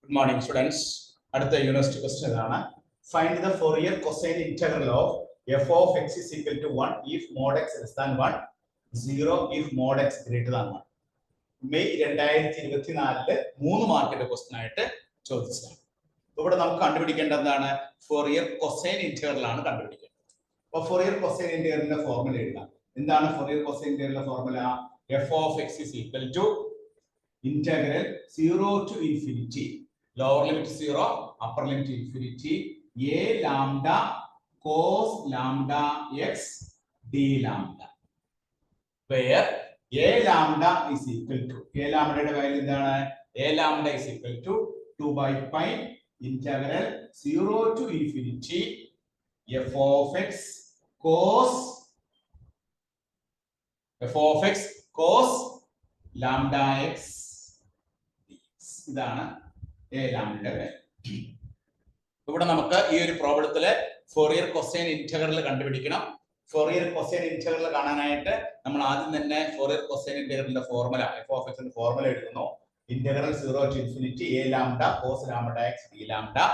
Good morning, students. അടുത്ത university question ആണ്. Find the Fourier cosine integral of f of x is equal to 1 if mod x less than 1, 0 if mod x greater than 1. May 2024 3 മാർക്കിന്റെ question ആയിട്ട് ചോദിച്ചതാണ്. ഇവിടെ നമുക്ക് കണ്ടുപിടിക്കേണ്ടത് എന്താണ്? Fourier cosine integral ആണ് കണ്ടുപിടിക്കേണ്ടത്. അപ്പോൾ ഫോറിയർ കൊസൈൻ ഇന്റഗ്രലിന്റെ ഫോർമുല എഴുതാം. എന്താണ് ഫോറിയർ കൊസൈൻ ഇന്റഗ്രലിന്റെ formula? f of x is equal to integral 0 to infinity, lower limit 0, upper limit infinity, a lambda cos lambda x d lambda, where a lambda is equal to, a lambda യുടെ value എന്താണ്? a lambda is equal to 2 by pi integral 0 to infinity f of x cos lambda x. ഇതാണ് a lambda value. ഇവിടെ നമുക്ക് ഈ ഒരു പ്രോബ്ലത്തില് Fourier cosine integral കണ്ടുപിടിക്കണം. Fourier cosine integral കാണാനായിട്ട് നമ്മൾ ആദ്യം തന്നെ ഫോറിയർ കൊസൈൻ ഇന്റഗ്രലിന്റെ ഫോർമുല f of x ന്റെ ഫോർമുല എഴുതുന്നു. Integral 0 to infinity a lambda cos lambda x d lambda.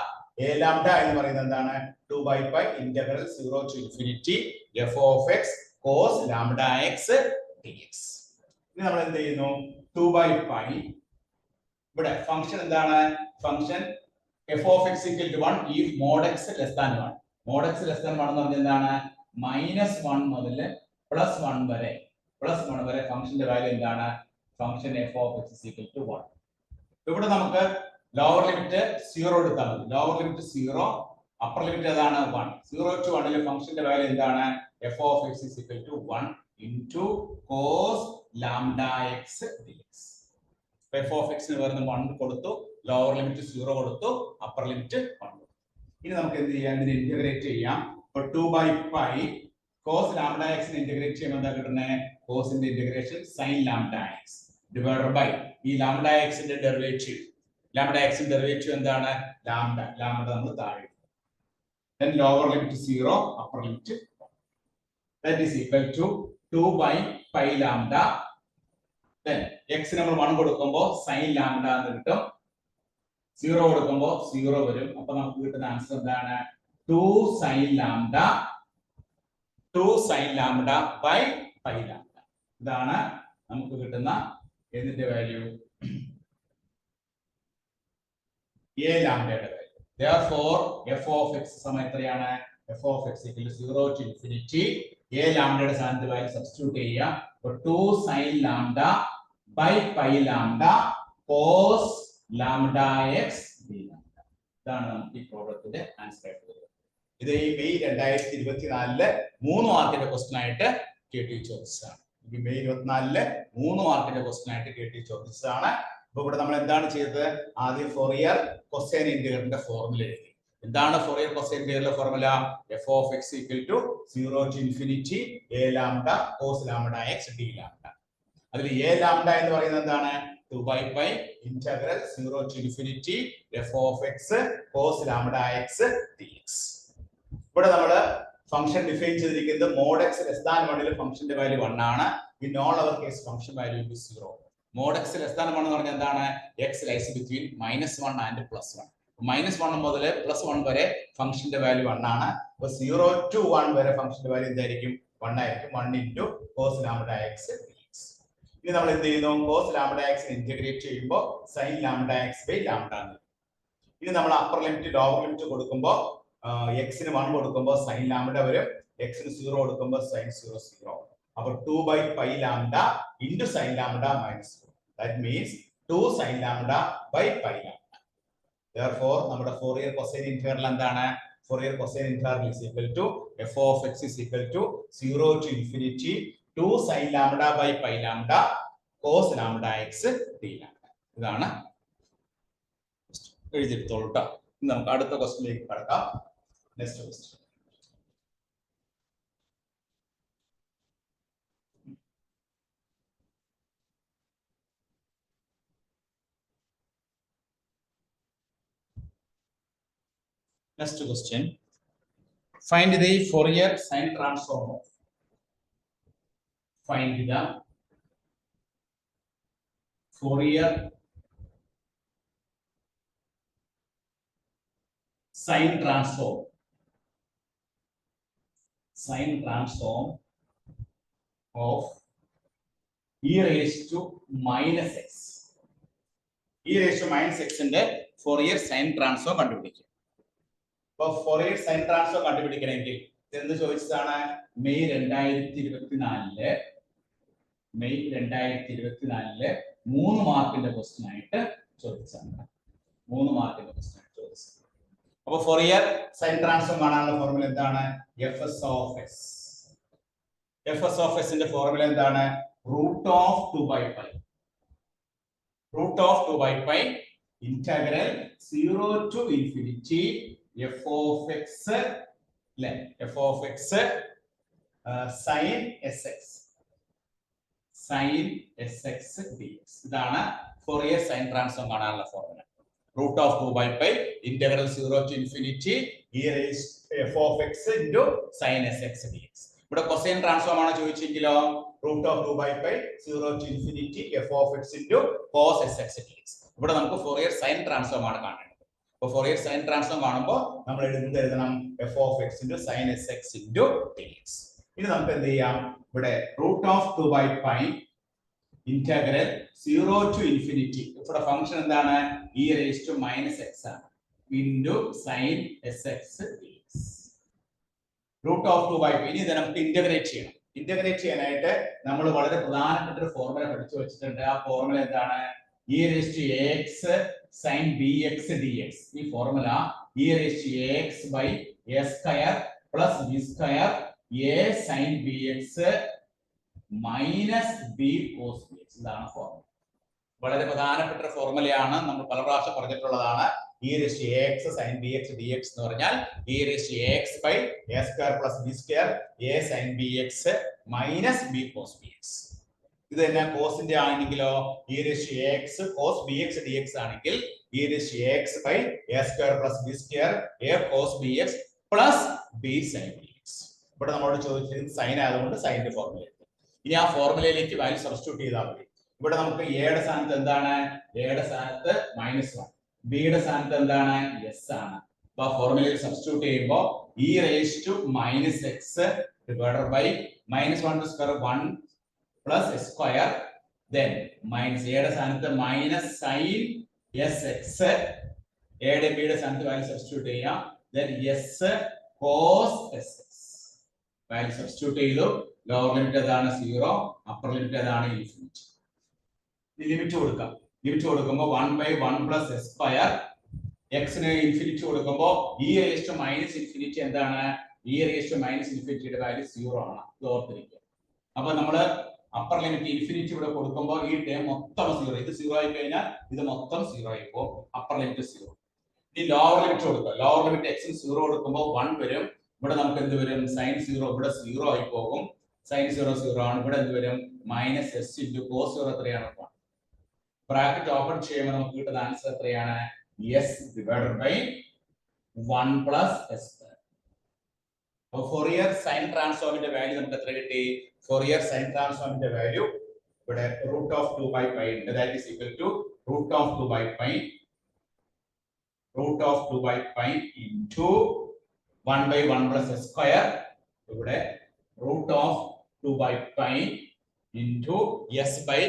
a lambda എന്ന് പറയുന്നത് എന്താണ്? 2 by pi integral 0 to infinity f of x cos lambda x dx. ഇനി നമ്മൾ എന്ത് ചെയ്യുന്നു? 2 by pi, ഇവിടെ ഫംഗ്ഷൻ എന്താണ്? Function f of x equal to 1 if mod x less than 1. mod x less than 1 എന്ന് പറഞ്ഞാൽ എന്താണ്? -1 മുതൽ +1 വരെ ഫംഗ്ഷന്റെ വാല്യൂ എന്താണ്? Function f of x is equal to 1. ഇവിടെ നമുക്ക് ലോവർ ലിമിറ്റ് 0 എടുത്താൽ മതി. ലോവർ ലിമിറ്റ് 0, അപ്പർ ലിമിറ്റ് ഏതാണ്? 1. 0 to 1 ലെ ഫംഗ്ഷന്റെ വാല്യൂ എന്താണ്? f of x is equal to 1 into cos lambda x dx. f of x ന് വരുന്ന 1 കൊടുത്തു, ലോവർ ലിമിറ്റ് 0 കൊടുത്തു, അപ്പർ ലിമിറ്റ് 1 കൊടുത്തു. ഇനി നമുക്ക് എന്ത് ചെയ്യാം? ഇതിനെ ഇന്റഗ്രേറ്റ് ചെയ്യാം. അപ്പോൾ 2 by pi cos lambda x നെ ഇന്റഗ്രേറ്റ് ചെയ്യുമ്പോൾ എന്താ കിട്ടുന്നത്? cos ന്റെ integration sin lambda x divided by ഈ lambda x ന്റെ ഡെറിവേറ്റീവ്. lambda x ന്റെ ഡെറിവേറ്റീവ് എന്താണ്? lambda നമ്മൾ താഴെ. then lower limit 0, upper limit 1. that is equal to 2 by pi lambda. then x നമ്മൾ 1 കൊടുക്കുമ്പോൾ sin lambda എന്ന് കിട്ടും, 0 കൊടുക്കുമ്പോൾ 0 വരും. അപ്പൊ നമുക്ക് കിട്ടുന്ന ആൻസർ എന്താണ്? 2 sin lambda by pi lambda. ഇതാണ് നമുക്ക് കിട്ടുന്ന ഏതിന്റെ വാല്യൂ? a lambdയുടെ value. therefore f of x സമം എത്രയാണ്? f of x equal to 0 to infinity a lambdയുടെ സ്ഥാനത്ത് വാല്യൂ സബ്സ്റ്റിറ്റ്യൂട്ട് ചെയ്യാം. അപ്പോൾ 2 sin lambda by pi lambda cos lambda x d lambda. ഇതാണ് നമുക്ക് ഈ പ്രോബ്ലത്തിന്റെ ആൻസർ ആയിട്ട് വരുന്നത്. ഇത് ഈ മെയ് 2024 3 മാർക്കിന്റെ ക്വസ്റ്റ്യൻ ആയിട്ട് കേട്ടി ചോദിച്ചതാണ്. ഈ മെയ് 24 3 മാർക്കിന്റെ ക്വസ്റ്റ്യൻ ആയിട്ട് കേട്ടി ചോദിച്ചതാണ്. അപ്പൊ ഇവിടെ നമ്മൾ എന്താണ് ചെയ്തത്? ആദ്യം ഫോറിയർ കൊസൈൻ ഇന്റഗ്രലിന്റെ ഫോർമുല എഴുതി. എന്താണ് ഫോറിയർ കൊസൈൻ ഇന്റഗ്രലിന്റെ formula? f of x equal to 0 to infinity a lambda cos lambda x d lambda. അതിൽ a lambda എന്ന് പറയുന്നത് എന്താണ്? 2 by pi integral 0 to infinity f of x cos lambda x dx. ഇവിടെ നമ്മൾ function define ചെയ്തിരിക്കുന്നത് mod x less than 1 ൽ ഫംഗ്ഷന്റെ value 1 ആണ്. in all our case function value is 0. mod x less than 1 എന്ന് പറഞ്ഞാൽ എന്താണ്? x lies between -1 and +1. -1 മുതൽ +1 വരെ ഫംഗ്ഷന്റെ വാല്യൂ 1 ആണ്. അപ്പോൾ 0 to 1 വരെ ഫംഗ്ഷന്റെ വാല്യൂ എന്തായിരിക്കും? 1 ആയിരിക്കും. 1 into cos lambda x dx. ഇനി നമ്മൾ എന്ത് ചെയ്യുന്നു? cos lambda x ഇന്റഗ്രേറ്റ് ചെയ്യുമ്പോൾ sin lambda x by lambda ആണ്. ഇനി നമ്മൾ അപ്പർ ലിമിറ്റ് ലോവർ ലിമിറ്റ് കൊടുക്കുമ്പോൾ x ന് 1 കൊടുക്കുമ്പോൾ sin lambda വരും, x ന് 0 കൊടുക്കുമ്പോൾ sin 0 0. അപ്പോൾ 2 by pi lambda into sin lambda minus 4. that means 2 sin lambda by pi lambda. therefore നമ്മുടെ ഫോറിയർ കൊസൈൻ ഇന്റഗ്രൽ എന്താണ്? Fourier cosine integral is equal to f of x is equal to 0 to infinity 2 sin lambda by pi lambda cos lambda x d lambda. ഇതാണ് എഴുതിയെടുത്തോളൂ ട്ടോ. ഇനി നമുക്ക് അടുത്ത ക്വസ്റ്റ്യനിലേക്ക് കടക്കാം. Next question. Next question. Find the Fourier sine transform of. Find the Fourier sign transform of e raised to minus x. e raised to minus x ന്റെ Fourier sine transform കണ്ടുപിടിക്കുക. അപ്പോൾ ഫോറിയർ സൈൻ ട്രാൻസ്ഫോം കണ്ടുപിടിക്കണമെങ്കിൽ എന്ത് ചോദിച്ചതാണ്? May 2024 3 മാർക്കിന്റെ question ആയിട്ട് ചോദിച്ചതാണ്. 3 മാർക്കിന്റെ question ആയിട്ട് ചോദിച്ചത്. അപ്പോൾ ഫോറിയർ സൈൻ ട്രാൻസ്ഫോം കാണാനുള്ള ഫോർമുല എന്താണ്? fs of x. fs of x ന്റെ ഫോർമുല എന്താണ്? root of 2 by pi. Root of 2 by pi integral 0 to infinity f of x sin sx dx. ഇതാണ് ഫോറിയർ സൈൻ ട്രാൻസ്ഫോം കാണാനുള്ള formula. root of 2 by pi integral 0 to infinity e raised f of x into sin sx dx. ഇവിടെ cosine transform ആണ് ചോദിച്ചെങ്കിലോ root of 2 by pi 0 to infinity f of x into cos sx dx. ഇവിടെ നമുക്ക് Fourier sine transform ആണ് കാണേണ്ടത്. അപ്പോൾ Fourier sine transform കാണുമ്പോൾ നമ്മൾ എഴുതണം f of x into sin sx into dx. ഇനി നമുക്ക് എന്ത് ചെയ്യാം? ഇവിടെ root of 2 by pi integral 0 to infinity. ഇവിടെ ഫംഗ്ഷൻ എന്താണ്? e raised to minus x ആണ് into sin sx dx. root of 2 by pi. ഇനി ഇത് നമുക്ക് ഇന്റഗ്രേറ്റ് ചെയ്യണം. ഇന്റഗ്രേറ്റ് ചെയ്യാനായിട്ട് നമ്മൾ വളരെ പ്രധാനപ്പെട്ട ഒരു ഫോർമുല പഠിച്ചു വെച്ചിട്ടുണ്ട്. ആ ഫോർമുല എന്താണ്? e raised to ax sin bx dx. ഈ formula e raised to ax by a square plus b square a sin bx minus b cos bx. ഇതാണ് ഫോർമുല. വളരെ പ്രധാനപ്പെട്ട ഫോർമുലയാണ്. നമ്മൾ പല പ്രാവശ്യം പറഞ്ഞിട്ടുള്ളതാണ്. e raised to ax sin bx dx എന്ന് പറഞ്ഞാൽ e raised to ax by a square plus b square a sin bx minus b cos bx. ഇത് തന്നെ കോസിന്റെ ആണെങ്കിലോ e raised to ax cos bx dx ആണെങ്കിൽ e raised to ax by a square plus b square a cos bx plus b sin bx. ഇവിടെ നമ്മളോട് ചോദിച്ചത് sign ആയതുകൊണ്ട് സൈനിന്റെ formula. ഇനി ആ ഫോർമുലയിലേക്ക് വാല്യൂ സബ്സ്റ്റിറ്റ്യൂട്ട് ചെയ്താൽ മതി. ഇവിടെ നമുക്ക് a യുടെ സ്ഥാനത്ത് എന്താണ്? a യുടെ സ്ഥാനത്ത് -1, b യുടെ സ്ഥാനത്ത് എന്താണ്? s ആണ്. അപ്പോൾ ഫോർമുലയിൽ സബ്സ്റ്റിറ്റ്യൂട്ട് ചെയ്യുമ്പോൾ e raised to -x divided by -1 to square 1 plus s square, then minus a യുടെ സ്ഥാനത്ത് minus sin sx, a യുടെ b യുടെ സ്ഥാനത്ത് വാല്യൂ സബ്സ്റ്റിറ്റ്യൂട്ട് ചെയ്യാം, then s cos sx value substitute ചെയ്തു. ലോവർ ലിമിറ്റ് ഏതാണ്? 0, അപ്പർ ലിമിറ്റ് ഏതാണ്? Infinity. Limit കൊടുക്കാം. ലിമിറ്റ് കൊടുക്കുമ്പോൾ 1/1 plus s square, x ന് ഇൻഫിനിറ്റി കൊടുക്കുമ്പോൾ e raised to minus infinity എന്താണ്? e raised to minus infinity യുടെ വാല്യൂ 0 ആണ്. ഇത് ഓർത്തിരിക്കുക. അപ്പോൾ നമ്മൾ അപ്പർ ലിമിറ്റ് ഇൻഫിനിറ്റി ഇവിടെ കൊടുക്കുമ്പോൾ ഈ ടേം മൊത്തം 0. ഇത് 0 ആയി കഴിഞ്ഞാൽ ഇത് മൊത്തം 0 ആയി പോകും. Upper limit 0. ഈ ലോവർ ലിമിറ്റ് കൊടുക്കുക. ലോവർ ലിമിറ്റ് x ന് 0 കൊടുക്കുമ്പോൾ 1 വരും. ഇവിടെ നമുക്ക് എന്ത് വരും? sin 0 ഇവിടെ 0 ആയി പോകും. sin 0 0 ആണ്. ഇവിടെ എന്ത് വരും? -s into cos 0 എത്രയാണ്? ബ്രാക്കറ്റ് ഓപ്പൺ ചെയ്യുമ്പോൾ നമുക്ക് കിട്ടുന്ന ആൻസർ എത്രയാണ്? s divided by 1 plus s square. അപ്പോൾ ഫോറിയർ സൈൻ ട്രാൻസ്ഫോമിന്റെ വാല്യൂ നമുക്ക് എത്ര കിട്ടി? ഫോറിയർ സൈൻ ട്രാൻസ്ഫോമിന്റെ വാല്യൂ ഇവിടെ root of 2 by pi ഉണ്ട്. that is equal to root of 2 by pi into 1/1 plus s square. ഇവിടെ root of 2 by pi into s by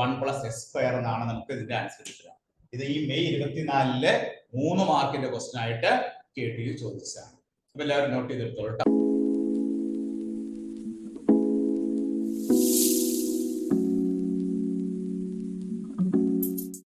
1 plus s square എന്നാണ് നമുക്ക് ഇതിന്റെ answer കിട്ടുക. ഇത് ഈ മെയ് 24 3 മാർക്കിന്റെ ക്വസ്റ്റ്യൻ ആയിട്ട് KT ചോദിച്ചതാണ്. അപ്പോൾ എല്ലാവരും നോട്ട് ചെയ്തെടുത്തോളൂ.